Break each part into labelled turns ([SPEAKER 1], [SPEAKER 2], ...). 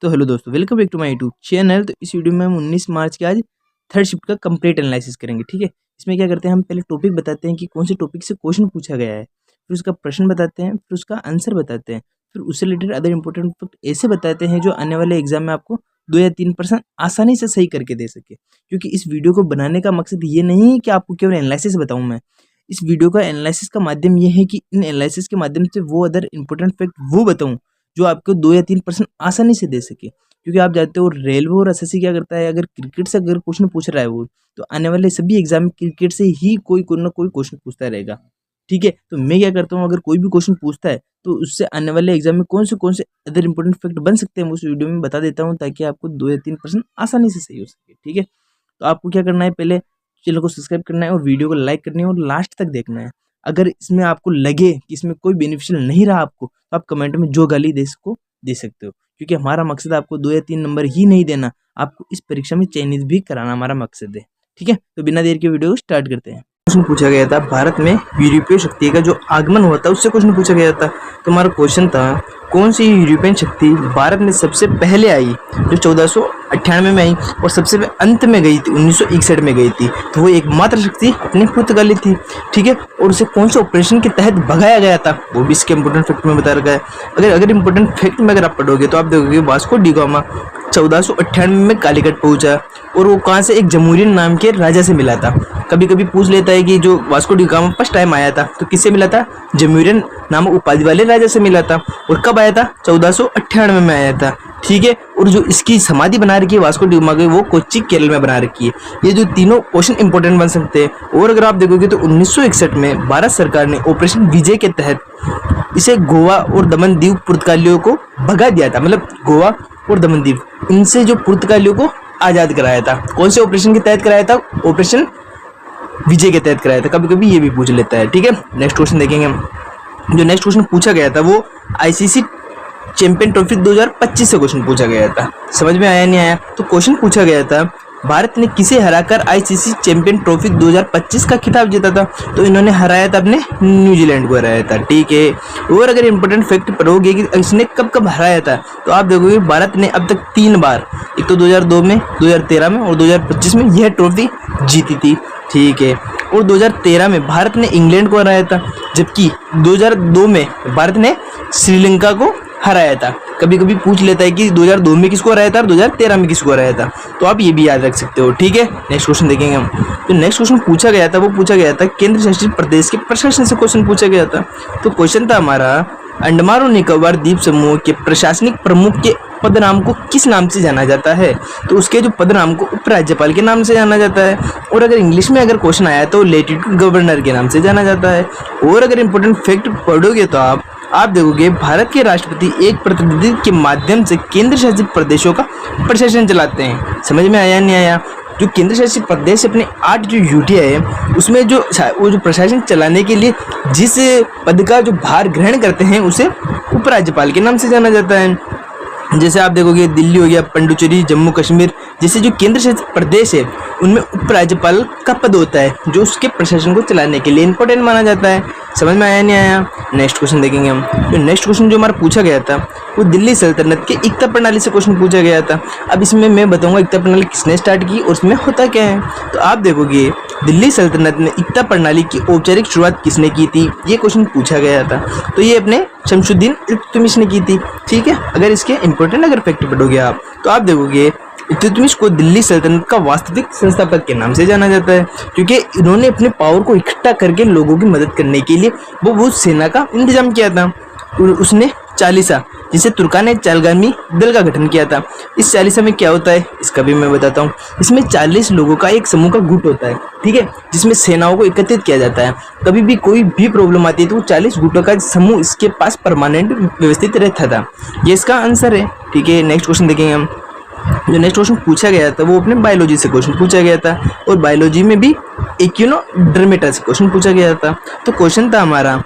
[SPEAKER 1] तो हेलो दोस्तों, welcome back to my YouTube channel. तो इस वीडियो में हम 19 मार्च के आज थर्ड शिफ्ट का कंप्लीट एनालिसिस करेंगे। ठीक है, इसमें क्या करते हैं, हम पहले टॉपिक बताते हैं कि कौन से टॉपिक से क्वेश्चन पूछा गया है, फिर उसका प्रश्न बताते हैं, फिर उसका आंसर बताते हैं, फिर उससे रिलेटेड अदर इंपॉर्टेंट फैक्ट ऐसे बताते हैं जो आने वाले एग्जाम में आपको 2 या 3% आसानी से सही करके दे सके। क्योंकि इस वीडियो को बनाने का मकसद ये नहीं है कि आपको केवल एनालिसिस बताऊँ मैं। इस वीडियो का एनालिसिस का माध्यम ये है कि इन एनालिसिस के माध्यम से वो अदर इंपॉर्टेंट फैक्ट वो बताऊँ जो आपको 2 या 3% आसानी से दे सके। क्योंकि आप जानते हो रेलवे और एसएससी क्या करता है, अगर क्रिकेट से अगर क्वेश्चन पूछ रहा है वो, तो आने वाले सभी एग्जाम में क्रिकेट से ही कोई ना कोई क्वेश्चन पूछता रहेगा। ठीक है, तो मैं क्या करता हूँ, अगर कोई भी क्वेश्चन पूछता है तो उससे आने वाले एग्जाम में कौन से अदर इंपॉर्टेंट फैक्ट बन सकते हैं, उस वीडियो में बता देता हूँ ताकि आपको 2 या 3% आसानी से सही हो सके। ठीक है, तो आपको क्या करना है, पहले चैनल को सब्सक्राइब करना है और वीडियो को लाइक करनी है और लास्ट तक देखना है। अगर इसमें आपको लगे कि इसमें कोई बेनिफिशियल नहीं रहा आपको, तो आप कमेंट में जो गाली दे सकते हो। क्योंकि हमारा मकसद आपको 2 या 3 नंबर ही नहीं देना, आपको इस परीक्षा में चयनित भी कराना हमारा मकसद है। ठीक है, तो बिना देर के वीडियो को स्टार्ट करते हैं। क्वेश्चन पूछा गया था, भारत में यूरोपीय शक्ति का जो आगमन हुआ था उससे क्वेश्चन पूछा गया था। तो हमारा क्वेश्चन था, कौन सी यूरोपियन शक्ति भारत में सबसे पहले आई, जो 1498 में आई और सबसे अंत में गई थी 1961 में गई थी। तो वो एकमात्र शक्ति अपनी पुर्तगाली थी। ठीक है, और उसे कौन से ऑपरेशन के तहत भगाया गया था वो भी इसके इंपॉर्टेंट फैक्ट में बता रखा है। अगर इंपॉर्टेंट फैक्ट में अगर आप पढ़ोगे तो आप देखोगे वास्को डी गामा 1498 में कालीकट पहुंचा और वो कहाँ से, एक जमूरियन नाम के राजा से मिला था। कभी कभी पूछ लेता है कि जो Vasco D gamma first time आया था तो किससे मिला था, जमूरियन नामक उपाधि वाले राजा से मिला था। और कब आया था, 1498 में आया था। ठीक है, और जो इसकी समाधि बना रखी है वास्को डी गामा की, वो कोच्चि केरल में बना रखी है। ये जो तीनों क्वेश्चन इंपॉर्टेंट बन सकते हैं। और अगर आप देखोगे तो 1961 में भारत सरकार ने ऑपरेशन विजय के तहत इसे गोवा और दमन दीव पुर्तगालियों को भगा दिया था। मतलब गोवा और दमन दीव, इनसे जो पुर्तगालियों को आजाद कराया था। कौन से ऑपरेशन के तहत कराया था, ऑपरेशन विजय के तहत कराया था। कभी कभी ये भी पूछ लेता है। ठीक है, नेक्स्ट क्वेश्चन देखेंगे हम। जो नेक्स्ट क्वेश्चन पूछा गया था वो आईसीसी चैंपियन ट्रॉफी 2025 से क्वेश्चन पूछा गया था। समझ में आया नहीं आया, तो क्वेश्चन पूछा गया था, भारत ने किसे हराकर आईसीसी चैंपियन ट्रॉफी 2025 का खिताब जीता था। तो इन्होंने हराया था, अपने न्यूजीलैंड को हराया था। ठीक है, और अगर इंपॉर्टेंट फैक्ट पढ़ोगे कि इसने कब कब हराया था, तो आप देखोगे भारत ने अब तक 3 बार, एक तो 2002 में, 2013 में और 2025 में यह ट्रॉफी जीती थी। ठीक है, और 2013 में भारत ने इंग्लैंड को हराया था, जबकि 2002 में भारत ने श्रीलंका को हराया था। कभी कभी पूछ लेता है कि 2002 में किसको हराया था और 2013 में किसको हराया था, तो आप ये भी याद रख सकते हो। ठीक है, नेक्स्ट क्वेश्चन देखेंगे हम। तो नेक्स्ट क्वेश्चन पूछा गया था, वो पूछा गया था केंद्र शासित प्रदेश के प्रशासन से क्वेश्चन पूछा गया था। तो क्वेश्चन था हमारा, अंडमान और निकोबार द्वीप समूह के प्रशासनिक प्रमुख के पद नाम को किस नाम से जाना जाता है। तो उसके जो पद नाम को उपराज्यपाल के नाम से जाना जाता है। और अगर इंग्लिश में अगर क्वेश्चन आया तो लेटिट्यूड गवर्नर के नाम से जाना जाता है। और अगर इंपॉर्टेंट फैक्ट पढ़ोगे तो आप देखोगे भारत के राष्ट्रपति एक प्रतिनिधि के माध्यम से केंद्र शासित प्रदेशों का प्रशासन चलाते हैं। समझ में आया नहीं आया, जो केंद्र शासित प्रदेश अपने 8 जो यूटीआई है उसमें वो जो प्रशासन चलाने के लिए जिस पद का जो भार ग्रहण करते हैं उसे उपराज्यपाल के नाम से जाना जाता है। जैसे आप देखोगे दिल्ली हो गया, पुडुचेरी, जम्मू कश्मीर जैसे जो केंद्र शासित प्रदेश है उनमें उपराज्यपाल का पद होता है, जो उसके प्रशासन को चलाने के लिए इंपॉर्टेंट माना जाता है। समझ में आया नहीं आया, नेक्स्ट क्वेश्चन देखेंगे हम। तो नेक्स्ट क्वेश्चन जो हमारा पूछा गया था वो दिल्ली सल्तनत के एकता प्रणाली से क्वेश्चन पूछा गया था। अब इसमें मैं बताऊंगा एकता प्रणाली किसने स्टार्ट की और उसमें होता क्या है। तो आप देखोगे दिल्ली सल्तनत में एकता प्रणाली की औपचारिक शुरुआत किसने की थी, ये क्वेश्चन पूछा गया था। तो ये अपने शमशुद्दीन इल्तुतमिश ने की थी। ठीक है, अगर इसके इंपॉर्टेंट अगर फैक्ट पढ़ोगे आप तो आप देखोगे इल्तुतमिश को दिल्ली सल्तनत का वास्तविक संस्थापक के नाम से जाना जाता है, क्योंकि इन्होंने अपने पावर को इकट्ठा करके लोगों की मदद करने के लिए वो सेना का इंतजाम किया था। उसने चालीसा, जिसे तुर्कान चालगामी दल का गठन किया था। इस चालीसा में क्या होता है इसका भी मैं बताता हूँ। इसमें 40 लोगों का एक समूह का गुट होता है। ठीक है, जिसमें सेनाओं को एकत्रित किया जाता है। कभी भी कोई भी प्रॉब्लम आती है तो 40 गुटों का समूह इसके पास परमानेंट व्यवस्थित रहता था। ये इसका आंसर है। ठीक है, नेक्स्ट क्वेश्चन देखेंगे हम। जो नेक्स्ट क्वेश्चन पूछा गया था वो अपने बायोलॉजी से क्वेश्चन पूछा गया था और बायोलॉजी में भी एकिनोडर्मेटा से क्वेश्चन पूछा गया था। तो क्वेश्चन था हमारा,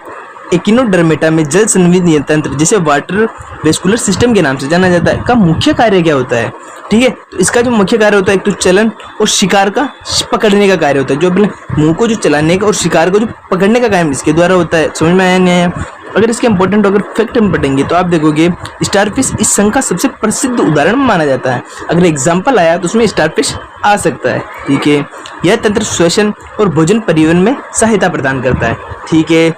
[SPEAKER 1] एकिनोडर्मेटा में जल संविदीय तंत्र जिसे वाटर वेस्कुलर सिस्टम के नाम से जाना जाता है का मुख्य कार्य क्या होता है। ठीक है, तो इसका जो मुख्य कार्य होता है एक तो चलन और शिकार का पकड़ने का कार्य होता है, जो अपने मुंह को जो चलाने का और शिकार को जो पकड़ने का काम इसके द्वारा होता है। समझ में आया नहीं आया। अगर इसके इंपॉर्टेंट अगर फैक्ट हम पढ़ेंगे तो आप देखोगे स्टारफिश इस संघ का सबसे प्रसिद्ध उदाहरण माना जाता है। अगर एग्जाम्पल आया तो उसमें स्टारफिश आ सकता है। ठीक है, यह तंत्र श्वसन और भोजन परिवहन में सहायता प्रदान करता है। ठीक है,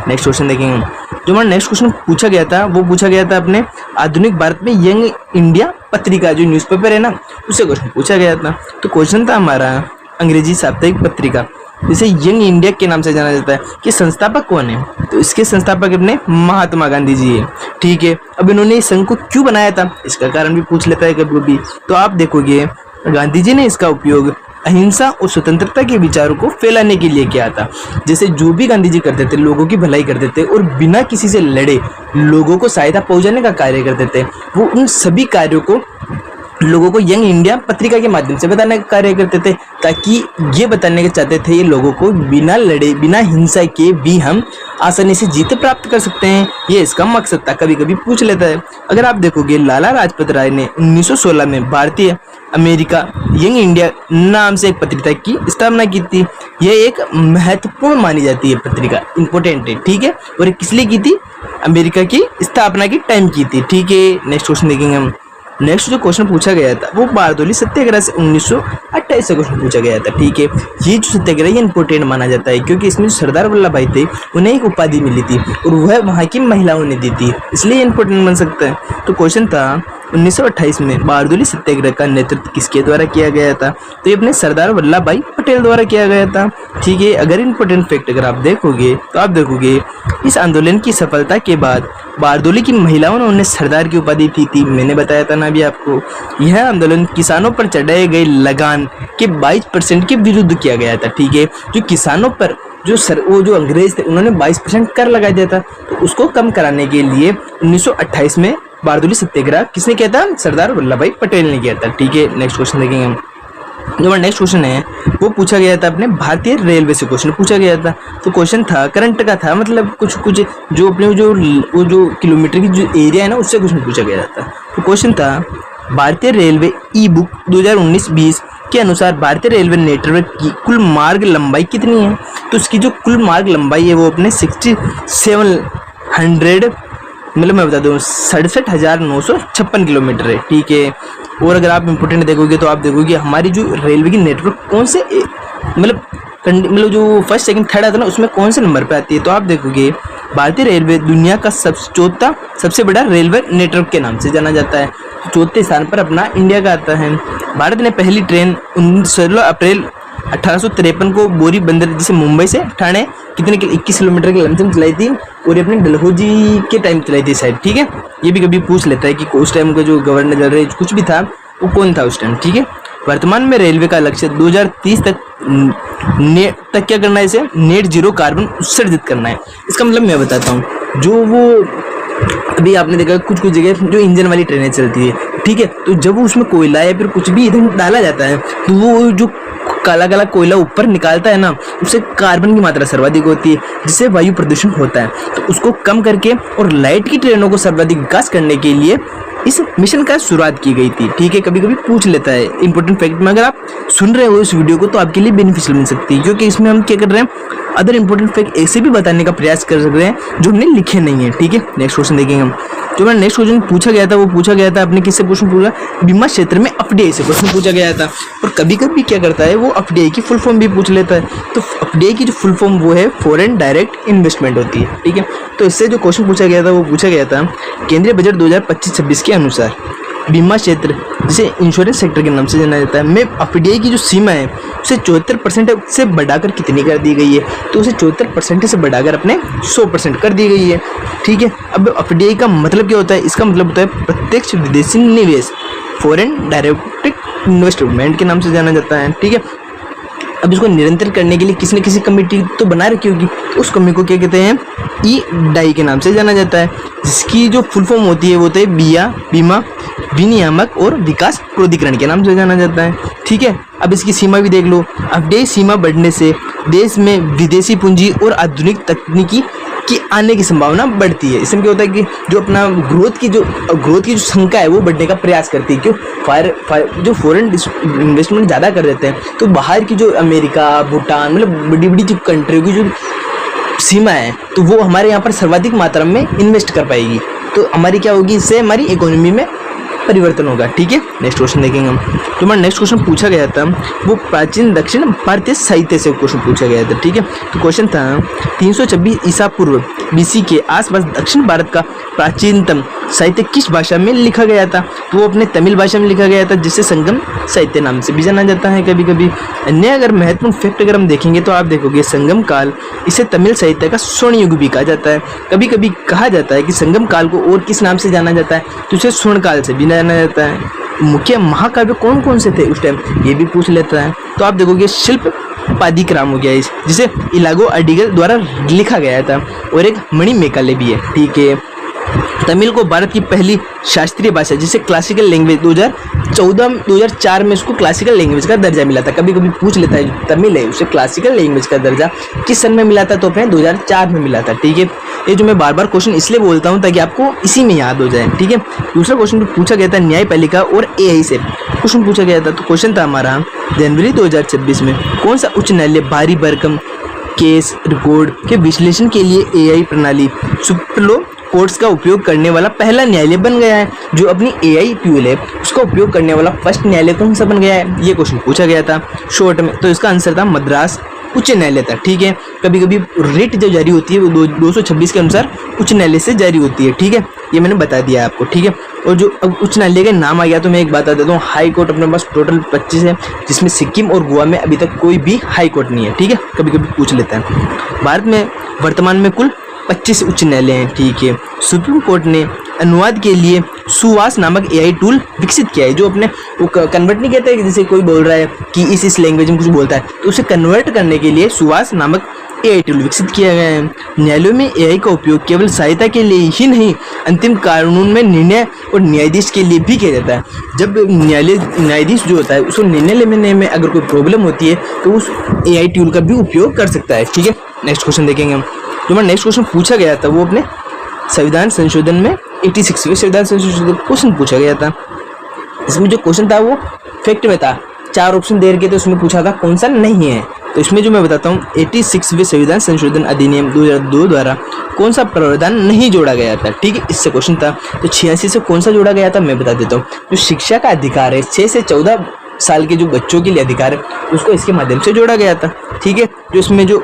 [SPEAKER 1] नेक्स्ट क्वेश्चन देखेंगे। जो हमारा नेक्स्ट क्वेश्चन पूछा गया था वो पूछा गया था अपने आधुनिक भारत में यंग इंडिया पत्रिका जो न्यूज़पेपर है ना, उससे क्वेश्चन पूछा गया था। तो क्वेश्चन था हमारा अंग्रेजी साप्ताहिक पत्रिका जिसे यंग इंडिया के नाम से जाना जाता है कि संस्थापक कौन है? तो इसके संस्थापक अपने महात्मा गांधी जी है। ठीक है, अब इन्होंने इस संघ को क्यों बनाया था इसका कारण भी पूछ लेता है कभी कभी। तो आप देखोगे गांधी जी ने इसका उपयोग अहिंसा और स्वतंत्रता के विचारों को फैलाने के लिए किया था। जैसे जो भी गांधी जी करते थे लोगों की भलाई करते थे और बिना किसी से लड़े लोगों को सहायता पहुंचाने का कार्य करते थे। वो उन सभी कार्यों को लोगों को यंग इंडिया पत्रिका के माध्यम से बताने का कार्य करते थे, ताकि ये बताने के चाहते थे ये लोगों को बिना लड़े बिना हिंसा के भी हम आसानी से जीत प्राप्त कर सकते हैं। ये इसका मकसद था। कभी कभी पूछ लेता है। अगर आप देखोगे लाला लाजपत राय ने 1916 में भारतीय अमेरिका यंग इंडिया नाम से एक पत्रिका की स्थापना की थी। यह एक महत्वपूर्ण मानी जाती है पत्रिका, इंपॉर्टेंट है। ठीक है, और किस लिए की थी? अमेरिका की स्थापना के टाइम की थी। ठीक है, नेक्स्ट क्वेश्चन देखेंगे हम। नेक्स्ट जो क्वेश्चन पूछा गया था वो बारदोली सत्याग्रह से 1928 से क्वेश्चन पूछा गया था। ठीक है, ये जो सत्याग्रह ये इंपॉर्टेंट माना जाता है क्योंकि इसमें जो सरदार वल्लभ भाई थे उन्हें एक उपाधि मिली थी और वह वहाँ की महिलाओं ने दी थी, इसलिए इंपॉर्टेंट बन सकता है। तो क्वेश्चन था 1928 में बारदोली सत्याग्रह का नेतृत्व किसके द्वारा किया गया था? तो ये अपने सरदार वल्लभ भाई पटेल द्वारा किया गया था। ठीक है, अगर इंपॉर्टेंट फैक्ट अगर आप देखोगे तो आप देखोगे इस आंदोलन की सफलता के बाद बारदोली की महिलाओं ने उन्हें सरदार की उपाधि दी थी। मैंने बताया था ना अभी आपको। यह आंदोलन किसानों पर चढ़ाए गए लगान के 22% के विरुद्ध किया गया था। ठीक है, जो किसानों पर वो जो अंग्रेज थे उन्होंने 22% कर लगा दिया था, तो उसको कम कराने के लिए 1928 में बारदोली सत्याग्रह किसने किया था? सरदार वल्लभ भाई पटेल ने किया था। ठीक है, नेक्स्ट क्वेश्चन देखेंगे हम। जो हमारा नेक्स्ट क्वेश्चन है वो पूछा गया था अपने भारतीय रेलवे से क्वेश्चन पूछा गया था। तो क्वेश्चन था करंट का था, मतलब कुछ जो अपने जो किलोमीटर की जो एरिया है ना उससे क्वेश्चन पूछा गया था। तो क्वेश्चन था भारतीय रेलवे ई बुक 2019-20 के अनुसार भारतीय रेलवे नेटवर्क की कुल मार्ग लंबाई कितनी है? तो उसकी जो कुल मार्ग लंबाई है वो अपने 6700 मतलब मैं बता दूँ 67,956 किलोमीटर है। ठीक है, और अगर आप इम्पोर्टेंट देखोगे तो आप देखोगे हमारी जो रेलवे की नेटवर्क कौन से मतलब जो फर्स्ट सेकंड थर्ड आता है ना उसमें कौन से नंबर पे आती है? तो आप देखोगे भारतीय रेलवे दुनिया का चौथा सबसे बड़ा रेलवे नेटवर्क के नाम से जाना जाता है। चौथे स्थान पर अपना इंडिया का आता है। भारत ने पहली ट्रेन 16 अप्रैल 1853 को बोरी बंदर जिसे मुंबई से ठाणे कितने 21 किलोमीटर के लमसम चलाई थी और ये अपने डलहौजी के टाइम चलाई थी शायद। ठीक है, ये भी कभी पूछ लेता है कि उस टाइम का जो गवर्नर जनरल कुछ भी था वो कौन था उस टाइम। ठीक है, वर्तमान में रेलवे का लक्ष्य 2030 तक क्या करना है? इसे नेट जीरो कार्बन उत्सर्जित करना है। इसका मतलब मैं बताता हूँ, जो वो अभी आपने देखा कुछ जगह जो इंजन वाली ट्रेनें चलती है, ठीक है, तो जब वो उसमें कोयला या फिर कुछ भी इधर डाला जाता है तो वो जो काला काला कोयला ऊपर निकालता है ना, उससे कार्बन की मात्रा सर्वाधिक होती है जिससे वायु प्रदूषण होता है। तो उसको कम करके और लाइट की ट्रेनों को सर्वाधिक विकास करने के लिए इस मिशन का शुरुआत की गई थी। ठीक है, कभी कभी पूछ लेता है इंपॉर्टेंट फैक्ट में। अगर आप सुन रहे हो इस वीडियो को तो आपके लिए बेनिफिशियल मिल सकती है, क्योंकि इसमें हम क्या कर रहे हैं अदर इंपॉर्टेंट फैक्ट ऐसे भी बताने का प्रयास कर रहे हैं जो हमने लिखे नहीं है। ठीक है, नेक्स्ट क्वेश्चन देखेंगे हम। जो मैंने नेक्स्ट क्वेश्चन पूछा गया था वो पूछा गया था अपने किससे क्वेश्चन पूछा? बीमा क्षेत्र में एफडीआई से क्वेश्चन पूछा गया था। और कभी कभी क्या करता है वो एफडीआई की फुल फॉर्म भी पूछ लेता है। तो एफडीआई की जो फुल फॉर्म वो है फॉरेन डायरेक्ट इन्वेस्टमेंट होती है। ठीक है, तो इससे जो क्वेश्चन पूछा गया था वो पूछा गया था केंद्रीय बजट 2025-26 के अनुसार बीमा क्षेत्र जिसे इंश्योरेंस सेक्टर के नाम से जाना जाता है में एफडीआई की जो सीमा है उसे 74% से बढ़ाकर कितनी कर दी गई है? तो उसे 74% से बढ़ाकर अपने 100% कर दी गई है। ठीक है, अब एफडीआई का मतलब क्या होता है? इसका मतलब होता है प्रत्यक्ष विदेशी निवेश, फॉरेन डायरेक्ट इन्वेस्टमेंट के नाम से जाना जाता है। ठीक है, अब इसको निरंतर करने के लिए किसी न किसी कमेटी तो बना रखी होगी, तो उस कमेटी को क्या कहते हैं? ई-डाई के नाम से जाना जाता है, जिसकी जो फुल फॉर्म होती है वो होता है बीमा विनियामक और विकास प्राधिकरण के नाम से जाना जाता है। ठीक है, अब इसकी सीमा भी देख लो। एफडीआई सीमा बढ़ने से देश में विदेशी पूंजी और आधुनिक तकनीकी की आने की संभावना बढ़ती है। इसमें क्या होता है कि जो अपना ग्रोथ की जो संख्या है वो बढ़ने का प्रयास करती है। क्यों? जो फॉरेन इन्वेस्टमेंट ज़्यादा कर देते हैं तो बाहर की जो अमेरिका, भूटान मतलब बड़ी बड़ी जो कंट्रियों की जो सीमा है तो वो हमारे यहाँ पर सर्वाधिक मात्रा में इन्वेस्ट कर पाएगी, तो हमारी क्या होगी, इससे हमारी इकोनॉमी में परिवर्तन होगा। ठीक है, नेक्स्ट क्वेश्चन देखेंगे हम। तो हमारा नेक्स्ट क्वेश्चन पूछा गया था वो प्राचीन दक्षिण भारतीय साहित्य से क्वेश्चन पूछा गया था। ठीक है, तो क्वेश्चन था 326 ईसा पूर्व बीसी के आसपास दक्षिण भारत का प्राचीनतम साहित्य किस भाषा में लिखा गया था? तो वो अपने तमिल भाषा में लिखा गया था, जिसे संगम साहित्य नाम से भी जाना जाता है कभी कभी। अन्य अगर महत्वपूर्ण फैक्ट अगर हम देखेंगे तो आप देखोगे संगम काल, इसे तमिल साहित्य का स्वर्ण युग भी कहा जाता है। कभी कभी कहा जाता है कि संगम काल को और किस नाम से जाना जाता है, तो उसे स्वर्ण काल से भी जाना जाता है। मुख्य महाकाव्य कौन कौन से थे उस टाइम, ये भी पूछ लेता है। तो आप देखोगे शिल्प पादिक्राम हो गया, जिसे इलागो अडिगल द्वारा लिखा गया था, और एक मणिमेकाले भी है। ठीक है, तमिल को भारत की पहली शास्त्रीय भाषा जिसे क्लासिकल लैंग्वेज 2014-2004 में इसको क्लासिकल लैंग्वेज का दर्जा मिला था। कभी कभी पूछ लेता है, जो तमिल है उसे क्लासिकल लैंग्वेज का दर्जा किस सन में मिला था? तो अपने 2004 में मिला था। ठीक है, ये जो मैं बार बार क्वेश्चन इसलिए बोलता हूँ ताकि आपको इसी में याद हो जाए। ठीक है, दूसरा क्वेश्चन जो पूछा गया था न्यायपालिका और एआई से क्वेश्चन पूछा गया था। तो क्वेश्चन था हमारा जनवरी 2026 में कौन सा उच्च न्यायालय भारी भरकम केस रिकॉर्ड के विश्लेषण के लिए एआई प्रणाली सुप्रीम कोर्ट्स का उपयोग करने वाला पहला न्यायालय बन गया है? जो अपनी एआई टूल है उसका उपयोग करने वाला फर्स्ट न्यायालय कौन सा बन गया है? ये क्वेश्चन पूछा गया था शॉर्ट में। तो इसका आंसर था मद्रास उच्च न्यायालय था। ठीक है, कभी कभी रिट जो जारी होती है वो 226 के अनुसार उच्च न्यायालय से जारी होती है। ठीक है, ये मैंने बता दिया आपको। ठीक है, और जो अब उच्च न्यायालय का नाम आ गया तो मैं एक बात बता देता हूँ, हाई कोर्ट अपने पास टोटल 25 है, जिसमें सिक्किम और गोवा में अभी तक कोई भी हाई कोर्ट नहीं है। ठीक है, कभी कभी पूछ लेता है। भारत में वर्तमान में कुल 25 उच्च न्यायालय हैं। ठीक है, सुप्रीम कोर्ट ने अनुवाद के लिए सुवास नामक एआई टूल विकसित किया है, जो अपने वो कन्वर्ट नहीं कहते कि जैसे कोई बोल रहा है कि इस लैंग्वेज में कुछ बोलता है तो उसे कन्वर्ट करने के लिए सुवास नामक एआई टूल विकसित किया गया है। न्यायालयों में एआई का उपयोग केवल सहायता के लिए ही नहीं, अंतिम कानून में निर्णय और न्यायाधीश के लिए भी किया जाता है। जब न्यायाधीश जो होता है उसको निर्णय लेने में अगर कोई प्रॉब्लम होती है तो उस एआई टूल का भी उपयोग कर सकता है। ठीक है, नेक्स्ट क्वेश्चन देखेंगे हम। जो हमारा नेक्स्ट क्वेश्चन पूछा गया था वो अपने संविधान संशोधन में 86वें संविधान संशोधन क्वेश्चन पूछा गया था। इसमें जो क्वेश्चन था वो फैक्ट में था, 4 ऑप्शन दे रखे थे, उसमें पूछा था कौन सा नहीं है। तो इसमें जो मैं बताता हूँ 86वें संविधान संशोधन अधिनियम 2002 द्वारा कौन सा प्रावधान नहीं जोड़ा गया था। ठीक है, इससे क्वेश्चन था। तो 86 से कौन सा जोड़ा गया था मैं बता देता हूँ। जो शिक्षा का अधिकार है 6 से 14 साल के जो बच्चों के लिए अधिकार है उसको इसके माध्यम से जोड़ा गया था। ठीक है, जो इसमें जो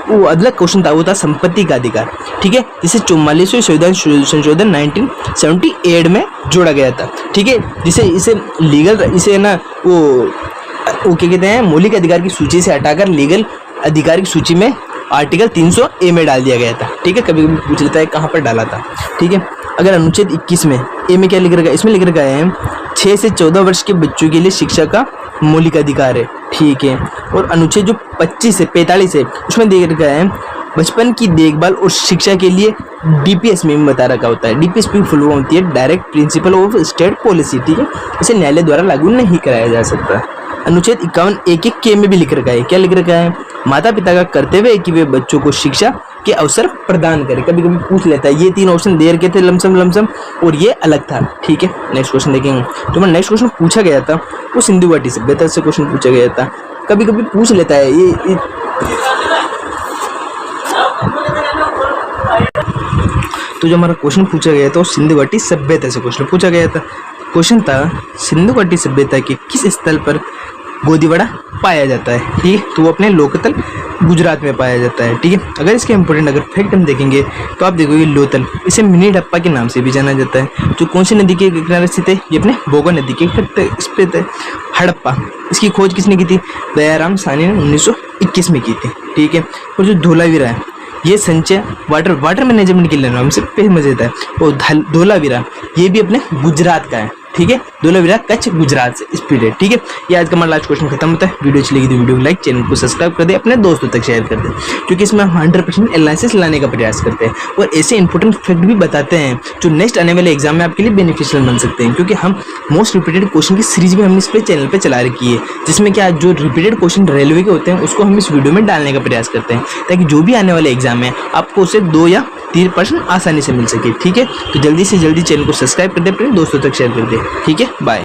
[SPEAKER 1] वो अगला क्वेश्चन था वो था संपत्ति का अधिकार। ठीक है, जिसे 44वें संविधान संशोधन 1978 में जोड़ा गया था। ठीक है, जिसे इसे ना वो क्या कहते हैं, मौलिक अधिकार की सूची से हटाकर लीगल अधिकार की सूची में आर्टिकल 300A में डाल दिया गया था। ठीक है, कभी कभी पूछ लेता है कहाँ पर डाला था। ठीक है, अगर अनुच्छेद 21 में ए में क्या लिख रखा है, इसमें लिख रखा है 6 से 14 वर्ष के बच्चों के लिए शिक्षा का मौलिक अधिकार है। ठीक है, और अनुच्छेद जो 25 से 45 है उसमें देख रखा है बचपन की देखभाल और शिक्षा के लिए डीपीएस में बता रखा होता है। डीपीएस की फुल फॉर्म होती है direct principle of state policy. ठीक है, इसे न्यायालय द्वारा लागू नहीं कराया जा सकता। अनुच्छेद 51 के में भी लिख रखा है, क्या लिख रखा है, माता पिता का कर्तव्य है कि वे बच्चों को शिक्षा के अवसर प्रदान करें। कभी कभी पूछ लेता है, ये 3 ऑप्शन दे रखे थे लमसम और ये अलग था। ठीक है, नेक्स्ट क्वेश्चन देखेंगे। तो मैं नेक्स्ट क्वेश्चन पूछा गया था वो सिंधु घाटी सभ्यता से क्वेश्चन पूछा गया था। कभी कभी पूछ लेता है ये तो जो हमारा क्वेश्चन पूछा गया था वो सिंधु घाटी सभ्यता से क्वेश्चन पूछा गया था। क्वेश्चन था सिंधु घाटी सभ्यता के किस स्थल पर गोदीवाड़ा पाया जाता है। ठीक है, तो वो अपने लोकतल गुजरात में पाया जाता है। ठीक है, अगर इसके इंपॉर्टेंट अगर फैक्ट हम देखेंगे तो आप देखोगे लोथल, इसे मिनी हड़प्पा के नाम से भी जाना जाता है। जो कौन सी नदी के किनारे स्थित है, ये अपने भोगा नदी के स्थित है। हड़प्पा, इसकी खोज किसने की थी, दयाराम साहनी ने 1921 में की थी। ठीक है, और जो धोलावीरा है ये संचय वाटर मैनेजमेंट के नाम से फेमस है। और धोलावीरा ये भी अपने गुजरात का है। ठीक है, धोलावीरा कच्छ गुजरात से स्पीड है। ठीक है, ये आज का हमारा लास्ट क्वेश्चन खत्म होता है। वीडियो अच्छी लगी तो वीडियो को लाइक, चैनल को सब्सक्राइब कर दे, अपने दोस्तों तक शेयर कर दे, क्योंकि इसमें हम 100% एनालिसिस लाने का प्रयास करते हैं और ऐसे इंपॉर्टेंट फैक्ट भी बताते हैं जो नेक्स्ट आने वाले एग्जाम में आपके लिए बेनिफिशियल बन सकते हैं। क्योंकि हम मोस्ट रिपीटेड क्वेश्चन की सीरीज भी हमने इस चैनल पर चला रखी है, जिसमें क्या जो रिपीटेड क्वेश्चन रेलवे के होते हैं उसको हम इस वीडियो में डालने का प्रयास करते हैं, ताकि जो भी आने वाले एग्जाम है आपको उससे 2 या 3% आसानी से मिल सके। ठीक है, तो जल्दी से जल्दी चैनल को सब्सक्राइब कर दे, अपने दोस्तों तक शेयर कर दे। ठीक है, बाय।